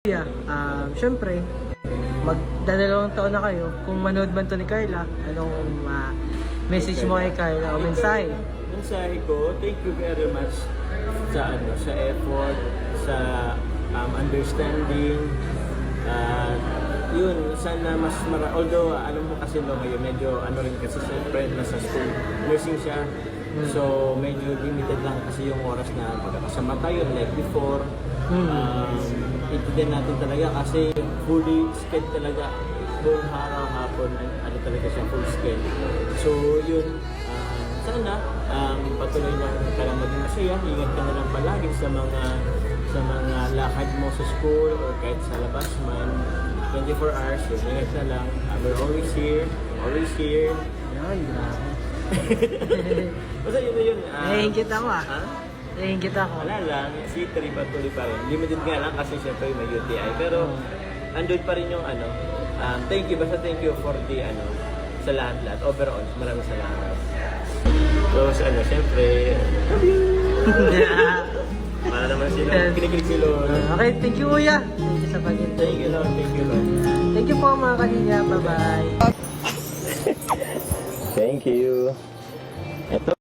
Yeah, syempre, magdadalawang taon na kayo. Kung manood man to ni Carla, anong message mo kay Carla o mensahe? Mensahe ko, thank you very much sa effort, sa understanding. Yun, sana mas although alam mo kasi ngayon medyo rin kasi siyempre nasa school, nursing siya. So medyo limited lang kasi yung oras na pagkakasama tayo like before. Intindihan natin talaga kasi fully skilled talaga buong araw hapon, talaga siya full skilled. So yun, sana patuloy lang ka lang maging masaya, ingat ka na lang palagi sa mga lakad mo sa school or kahit sa labas man, 24 hours, so ingat na lang. We're always here. Yan, grabe. Basta yun na yun. Nahihingkit ako Ha? Nahihingkit ako. Wala lang, si Tri patuloy pa rin. Limited nga lang kasi syempre may UTI. Pero andun pa rin yung thank you, basta thank you for the sa lahat-lahat. Overall, maraming salamat. So syempre, para naman sila, kinikilig si Lord. Okay, thank you kuya. Thank you sa pag-intay. Thank you Lord, thank you Lord. Thank you po mga kanina. Bye-bye. Thank you. Ito.